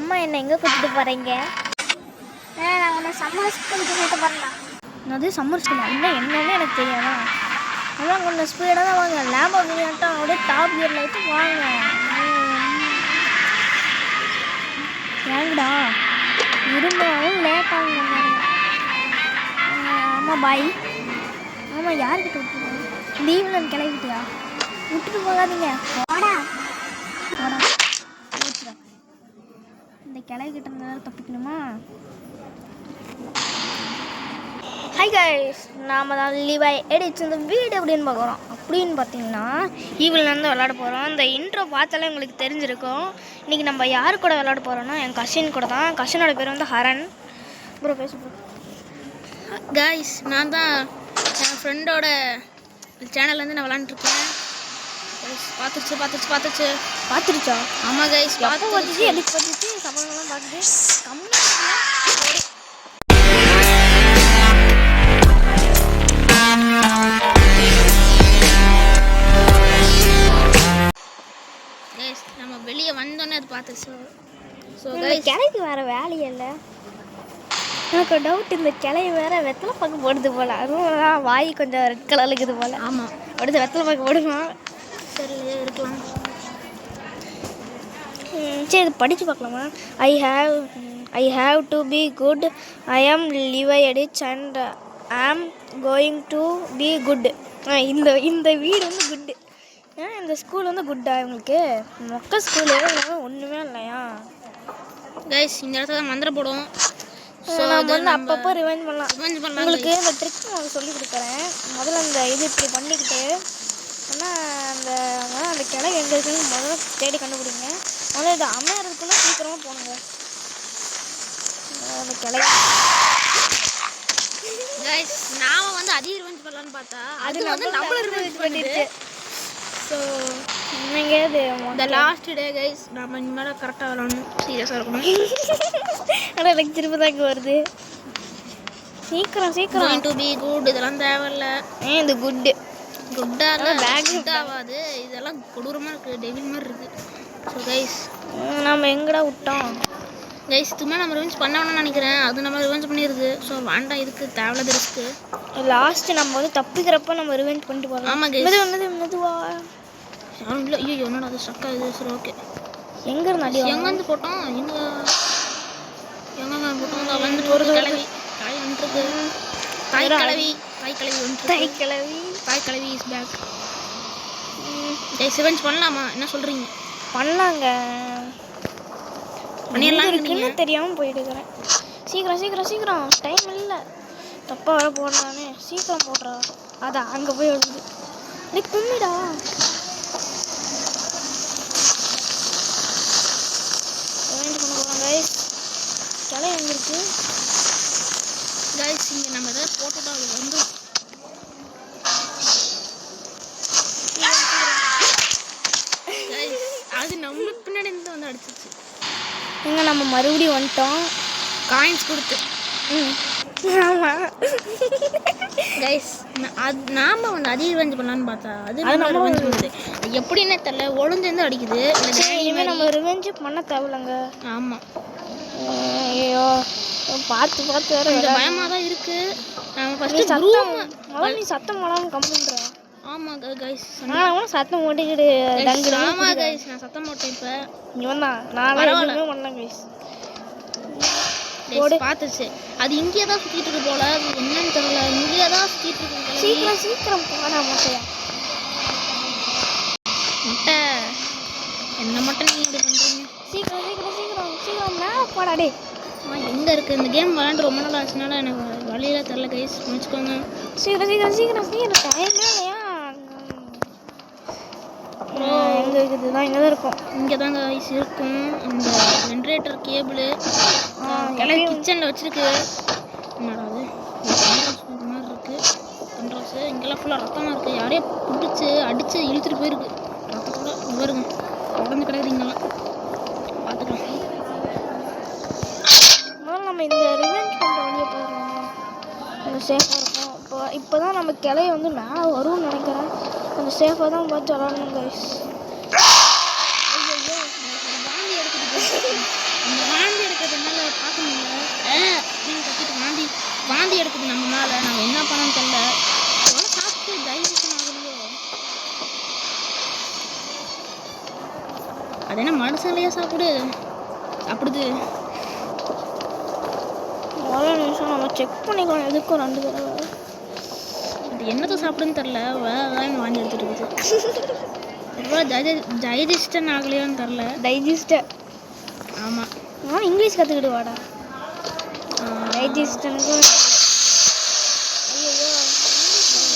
அம்மா என்ன எங்கே கூட்டிட்டு போகிறீங்க? நான் உன்னை சம்மர் ஸ்கூலுக்கு கூட்டிட்டு போகிறேன். அது சம்மர் ஸ்கூலா? இல்லை என்னன்னு எனக்கு தெரியாதா? அதான் கொஞ்சம் ஸ்பீடாக தான் வாங்க. லேம்பர்கினியாட்டம் அப்படியே டாப் கியரில் வச்சு வாங்க. ஏங்கடா இருந்தாலும் லேட் ஆகுங்க. ஆமாம் பாய். ஆமாம் யார்கிட்ட விட்டுருக்கோம்? லீவில் கிளம்பிட்டியா? விட்டுட்டு போகாதீங்க. போடா போடா போச்சுடா. இந்த கிளவிக்கிட்ட இருந்தாலும் தப்பிக்கணுமா? ஹாய் கைஸ், நாம் தான் லிவை எடிச்சு இந்த வீடு அப்படின்னு பார்க்குறோம். அப்படின்னு பார்த்தீங்கன்னா ஈவிலேருந்து விளாட போகிறோம். இந்த இன்ட்ரோ பார்த்தாலே உங்களுக்கு தெரிஞ்சிருக்கும். இன்றைக்கி நம்ம யார் கூட விளாட போகிறோன்னா என் கசின் கூட தான். கசினோட பேர் வந்து ஹரன். அப்புறம் பேசுகிறோம் கைஸ், நான் தான் என் ஃப்ரெண்டோட சேனல்லேருந்து நான் விளாண்டுருக்கேன். பார்த்துருச்சா? ஆமாம் கைஸ், பார்த்துச்சு. எதுக்கு பார்த்துச்சு? சம்பளம்லாம் பார்த்துட்டு கம்மியாக நம்ம வெளியே வந்தோன்னே அது பார்த்துச்சு. ஸோ கிளைக்கு வேறு வேலையே இல்லை. எனக்கு டவுட், இந்த கிளை வேறு வெத்தலை பாக்கு போடுது போல். அதுவும் வாய் கொஞ்சம் ரெட் கலர் இருக்குது போல். ஆமாம், அடுத்து வெத்தலை பாக்கு போடுமா? சரி இருக்கலாம். சரி, இது படித்து பார்க்கலாமா? I have to be good. I am Levi Edich and am going to be good. இந்த வீடு வந்து குட்டு. இந்த ஸ்கூல் வந்து குட்டா? இவங்களுக்கு மொக்க ஸ்கூலு ஒன்றுமே இல்லையா? கைஸ், இந்த இடத்துல தான் மந்திரம் போடுவோம். ஸோ நம்ம வந்து அப்பப்போ ரிவைண்ட் பண்ணலாம். உங்களுக்கு இந்த ட்ரிக் நான் சொல்லி கொடுக்குறேன். முதல்ல இந்த இது இப்படி பண்ணிக்கிட்டு ஆனால் அந்த கிளை எங்கே இருக்குன்னு முதல்ல தேடி கண்டுபிடிங்க. முதல்ல இது அமையறதுக்குள்ளே சீக்கிரமாக போகணுங்க. அந்த கிளை கைஸ், நாம வந்து அதிக ரிவெஞ்ச் பண்ணலான்னு பார்த்தா அது வந்து நம்மள ரிவெஞ்ச் பண்ணிடுச்சு. ஸோ எங்கேயாவது இந்த லாஸ்ட் டே கைஸ், நம்ம இனிமேல் கரெக்டாக விளாடணும், சீரியஸாக இருக்கணும். ஆனால் எனக்கு திரும்ப தான் இங்கே வருது. சீக்கிரம் டு பி குட் இதெல்லாம் தேவையில்ல. இது குட்டு ஆகாது. இதெல்லாம் கொடூரமாக இருக்குது, டெவில் மாதிரி இருக்குது. ஸோ கைஸ், நம்ம எங்கடா விட்டோம்? கைஸ், சும்மா நம்ம ரிவெஞ்ச் பண்ணணும்னு நினைக்கிறேன். அது நம்ம ரிவெஞ்ச் பண்ணிடுது. ஸோ வேண்டாம், இதுக்கு தேவையில்லாத ரிஸ்க்கு. லாஸ்ட்டு நம்ம வந்து தப்பிக்கிறப்ப நம்ம ரிவெஞ்ச் பண்ணிட்டு போகலாம். ஆமாம் கைஸ், மெதுவா யாரும் இல்லை. ஐயோ, என்னடா அது ஸ்டக் ஆகுது. சரி ஓகே, எங்கேருந்து அடி எங்கேருந்து போட்டோம்? எங்கே போட்டோம்? வந்துட்டு ஒரு கிளவி வந்துருக்கு. தாய் கிளவி இஸ் பேக். கைஸ், ரிவெஞ்ச் பண்ணலாமா? என்ன சொல்கிறீங்க? பண்ணலாங்க. பண்ணிடலாம். தெரியாமல் போயிட்டுக்கிறேன். சீக்கிரம் டைம் இல்லை. தப்பாக வர போடுறானே. சீக்கிரம் போடுறா. அதான் அங்கே போய் விழுது. கும்மிடா. கிளை எங்கே இருக்கு? கைஸ், இங்கே நம்ம எதாவது போட்டுட்டா அது வந்து அது நம்மளுக்கு பின்னாடி இருந்து வந்து அடிச்சிச்சு. எங்கே நம்ம மறுபடியும் வந்துட்டோம் காயின்ஸ் கொடுத்து. ஆமாம் கைஸ், நாம வந்து அதிக ரிவெஞ்ச் பண்ணலான்னு பார்த்தா அது நம்ம ரிவெஞ்ச் பண்ணுது. எப்படின்னே தெரியல, ஒழுந்து அடிக்குது. இனிமேல் நம்ம ரிவெஞ்ச் பண்ண தேவையில்லைங்க. ஆமாம், ஐயோ பார்த்து வேறு கொஞ்சம் பயமாக தான் இருக்குது. நம்ம ஃபஸ்ட்டு சத்தம் போடாமல் கம்ப்ளைண்ட். ஆமாம் கைஸ், சத்தம் போட்டுக்கிட்டு. ஆமாம் கைஸ், நான் சத்தம் போட்டேன். இப்போ இவன் தான் நான் எதுவுமே பண்ணேன் கைஸ். பார்த்துச்சு. அது இங்கேயே தான் சுற்றிட்டு இருக்கு போல. அது என்னன்னு தெரியல, இங்கேயே தான் சுற்றிட்டு இருக்கு. சீக்கிரம் போடா முட்டையா. முட்டை என்ன மட்டும் நீங்கள் இப்படி பண்ணுறீங்க? சீக்கிரம் மேலே போடாடே. எங்கே இருக்குது இந்த கேம்? விளாண்டு ரொம்ப நாள் ஆச்சுனால எனக்கு வழியில் தெரில கைஸ், முடிச்சுக்கோங்க. சீக்கிரம் டைமே இல்லையா? எங்கே இருக்குது தான்? இங்கே தான் இருக்கும். இங்கே தான் கைஸ் இருக்கும். இந்த ஜென்ரேட்டர் கேபிள் எல்லாம் கிச்சனில் வச்சுருக்கு. என்னடா அது மாதிரி இருக்குது. கண்ட்ரோல்ஸு இங்கெல்லாம் ஃபுல்லாக ரத்தமாக இருக்குது. யாரையும் பிடிச்சி அடித்து இழுத்துட்டு போயிருக்கு. ரத்தத்தோட வருங்க உடஞ்சு கிடக்குறீங்களாம். பார்த்துக்கலாம். நம்ம இந்த ரிவெஞ்ச் பண்ணுற வழியை போயிடலாம். கொஞ்சம் சேஃபாக இருக்கும். இப்போ தான் நம்ம கிளைய வந்து மேலே வரும்னு நினைக்கிறேன். கொஞ்சம் சேஃபாக தான் பார்த்து விளாடணும் கைஸ். அந்த வாந்தி எடுக்கிறதுனால பார்க்க முடியல அப்படின்னு கத்திட்டு வாந்தி எடுக்குது நம்ம மேலே. நம்ம என்ன பண்ணோன்னு தெரியல. எவ்வளோ சாப்பிட்டு டைஜஷன் ஆகலையோ. அது என்ன மனுஷன்லையா சாப்பிடுது. ஒரு நிமிஷம் நம்ம செக் பண்ணிக்கலாம் எதுக்கும் 2 தடவை. அது என்னத்தை சாப்பிடுன்னு தெரில. வேறு வாங்கி எடுத்துட்டு இருக்குது. எவ்வளோ டைஜஸ்டன் ஆகலையோன்னு தெரில. டைஜஸ்டர். ஆமாம். இங்கிலீஷ் கற்றுக்கிட்டு வாடா. டைஜஸ்டனுக்கு ஐயோ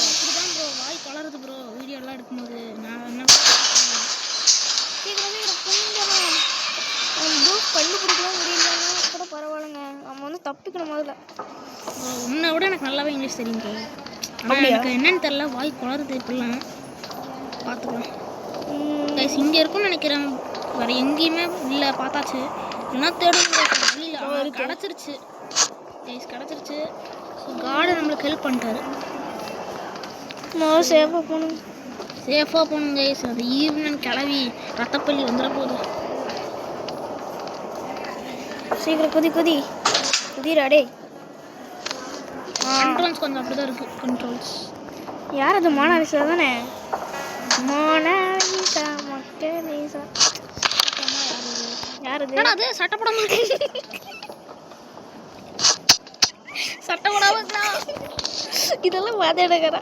அப்படிதான் ப்ரோ வாய் கொளருது ப்ரோ வீடியோலாம் எடுக்கும்போது. நான் என்ன கண்டுபிடிக்கலாம் முடியலன்னா கூட பரவாயில்லைங்க. நம்ம வந்து தப்பிக்கணும் முதல்ல. உன்னை விட எனக்கு நல்லாவே இங்கிலீஷ் தெரியும் ப்ரோ. ஆனால் எனக்கு என்னன்னு தெரில வாய் கொளருது இப்படிலாம். பார்த்துக்கலாம் கைஸ். இங்கே இருக்குன்னு நினைக்கிறேன். வேறு எங்கேயுமே இல்லை. பார்த்தாச்சு என்ன தேடுங்க வெளியில். கிடச்சிருச்சு கைஸ், கிடச்சிருச்சு. ஸோ காடை நம்மளுக்கு ஹெல்ப் பண்ணிட்டாரு. சேஃபாக போகணும் கைஸ். அது ஈவினிங் கிளவி ரத்தப்பள்ளி வந்துட போகுது. சீக்கிரம் குதிரா டே. கண்ட்ரோல்ஸ் கொஞ்சம் அப்படி தான் இருக்குது. கண்ட்ரோல்ஸ் யார் அது? மோனாலிசா தானே? மோனாலிசா மக்களீசா. யார் அது? அது சட்டப்படாம இதெல்லாம் வாதிடுறா.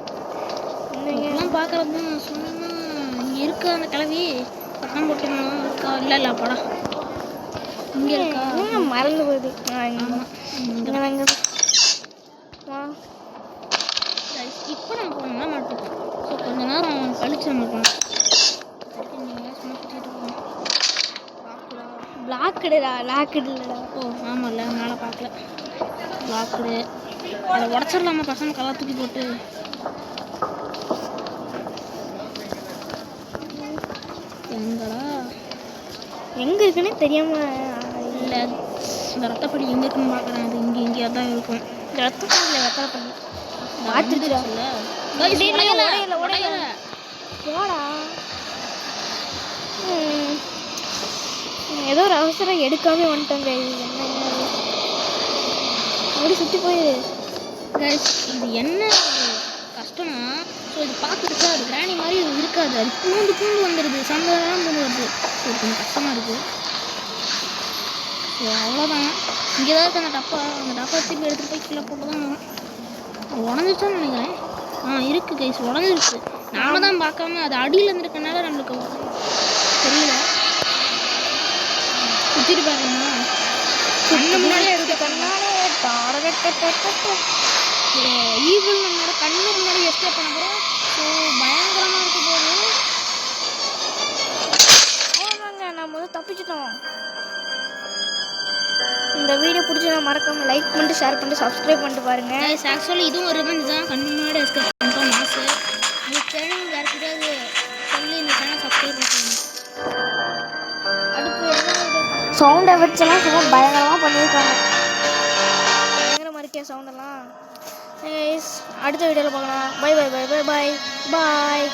இதெல்லாம் பார்க்குறது சொன்னா இங்கே இருக்க அந்த கிளவி பட்டம் போட்டுக்கணும் இருக்கா? இல்லை படம் இங்கே இருக்கா? மறந்து போகுது. இப்போ நம்ம போனோம்னா மாட்டோம். ஸோ கொஞ்ச நேரம் கழிச்சு நம்ம போனோம். லாக்குடு இல்லைடா. ஓ ஆமாம்ல, மேலே பார்க்கல. லாக்குடு அதை உடச்சிடலாமா பசங்க கலா தூக்கி போட்டு? எங்கே இருக்குன்னே தெரியாம இல்லை. இந்த ரத்தப்படி எங்கே இருக்குன்னு பார்க்குறேன். அது இங்கேயா தான் இருக்கும். இந்த ரத்தப்படி பார்த்துருச்சுடா. போடா. ஏதோ ஒரு அவசரம் எடுக்காம வந்துட்டோங்க. அப்படி சுற்றி போயிடு. இது என்ன கஷ்டம்னா, ஸோ இது பார்த்துருக்கா அது கிராணி மாதிரி இது இருக்காது. அது பூண்டு வந்துடுது. சந்தோஷம் பூண்டு வருது. ஸோ கொஞ்சம் கஷ்டமாக இருக்குது. ஸோ அவ்வளோதான். இங்கே தான் இருக்குது அந்த டப்பா திருப்பி எடுத்துகிட்டு போய் கீழே போட்டு தான் வரும். உடஞ்சிச்சான்னு நினைக்கிறேன். இருக்குது கைஸ், உடஞ்சிருச்சு. நாம தான் பார்க்காம அது அடியில் இருந்திருக்கனால நம்மளுக்கு தெரியல. சுற்றிட்டு பாருங்கண்ணா. கண்ணு முன்னாடியே எடுத்து ஈவில் நம்மளோட கண்ணு முன்னாடி எஸ்கேப் பண்ண போகிறோம். ஸோ பயங்கரமாக இருக்க போது. நம்ம வந்து தப்பிச்சிட்டோம். இந்த வீடியோ பிடிச்சா மறக்காம லைக் பண்ணிட்டு ஷேர் பண்ணிட்டு சப்ஸ்கிரைப் பண்ணிட்டு பாருங்க. ஆக்சுவலி இதுவும் ஒரு ரிவெஞ்ச் தான். கண்ணு முன்னாடி எஸ்கேப் பண்ணிட்டோம். மாசு உங்களுக்கு தெரியும். வேறு கிடையாது சொல்லி இந்த சேனல் சப்ஸ்கிரைப் பண்ணிக்கோங்க. சவுண்ட் எஃபெக்ட்ஸ்லாம் சும்மா பயங்கரமாக பண்ணியிருக்காங்க. பயங்கரமாக இருக்கே சவுண்டெல்லாம். அடுத்த வீடியோவில் பார்க்கலாம். பை.